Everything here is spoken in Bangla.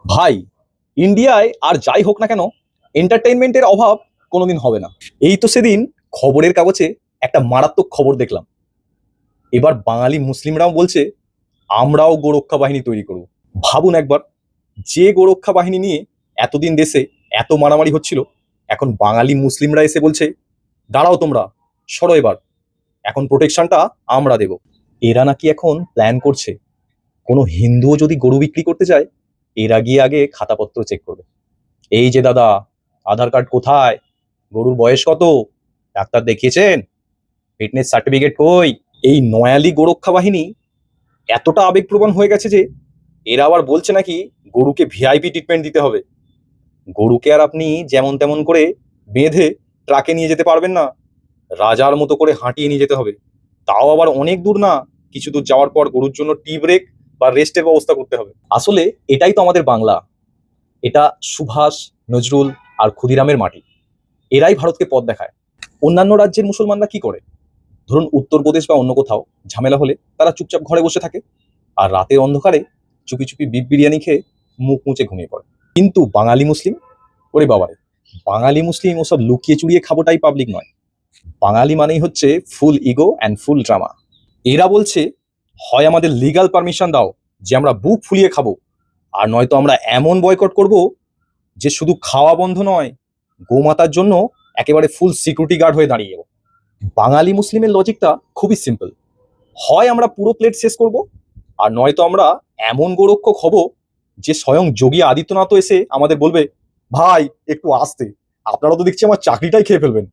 ভাই, ইন্ডিয়ায় আর যাই হোক না কেন, এন্টারটেইনমেন্টের অভাব কোনোদিন হবে না। এই তো সেদিন খবরের কাগজে একটা মারাত্মক খবর দেখলাম। এবার বাঙালি মুসলিমরাও বলছে আমরাও গোরক্ষা বাহিনী তৈরি করব। ভাবুন একবার, যে গোরক্ষা বাহিনী নিয়ে এতদিন দেশে এত মারামারি হচ্ছিল, এখন বাঙালি মুসলিমরা এসে বলছে দাঁড়াও তোমরা, সরো এবার, এখন প্রোটেকশনটা আমরা দেব। এরা নাকি এখন প্ল্যান করছে কোনো হিন্দুও যদি গরু বিক্রি করতে যায়, এরা গিয়ে আগে খাতাপত্র চেক করবে। এই যে দাদা, আধার কার্ড কোথায়, গরুর বয়স কত, ডাক্তার দেখিয়েছেন, ফিটনেস সার্টিফিকেট কই। এই নয়ালি গোরক্ষা বাহিনী এতটা আবেগপ্রবণ হয়ে গেছে যে এরা আবার বলছে নাকি গরুকে ভিআইপি ট্রিটমেন্ট দিতে হবে। গরুকে আর আপনি যেমন তেমন করে বেঁধে ট্রাকে নিয়ে যেতে পারবেন না, রাজার মতো করে হাঁটিয়ে নিয়ে যেতে হবে। তাও আবার অনেক দূর না, কিছু দূর যাওয়ার পর গরুর জন্য টি ব্রেক বা রেস্টের ব্যবস্থা করতে হবে। আসলে এটাই তো আমাদের বাংলা, এটা সুভাষ, নজরুল আর ক্ষুদিরামের মাটি। এরাই ভারতকে পথ দেখায়। অন্যান্য রাজ্যের মুসলমানরা কি করে? ধরুন উত্তরপ্রদেশ বা অন্য কোথাও ঝামেলা হলে তারা চুপচাপ ঘরে বসে থাকে, আর রাতের অন্ধকারে চুপি চুপি বিফ বিরিয়ানি খেয়ে মুখ মুছে ঘুমিয়ে পড়ে। কিন্তু বাঙালি মুসলিম, ওরে বাবারে, বাঙালি মুসলিম ওসব লুকিয়ে চুরিয়ে খাবোটাই পাবলিক নয়। বাঙালি মানেই হচ্ছে ফুল ইগো অ্যান্ড ফুল ড্রামা। এরা বলছে হয় আমাদের লিগ্যাল পারমিশন দাও যে আমরা বুক ফুলিয়ে খাবো, আর নয়তো আমরা এমন বয়কট করব যে শুধু খাওয়া বন্ধ নয়, গোমাতার জন্য একেবারে ফুল সিকিউরিটি গার্ড হয়ে দাঁড়িয়ে যাবো। বাঙালি মুসলিমের লজিকটা খুবই সিম্পল, হয় আমরা পুরো প্লেট শেষ করব, আর নয়তো আমরা এমন গোরক্ষক হব যে স্বয়ং যোগী আদিত্যনাথ এসে আমাদের বলবে ভাই একটু আসতে, আপনারা তো দেখছি আমার চাকরিটাই খেয়ে ফেলবেন।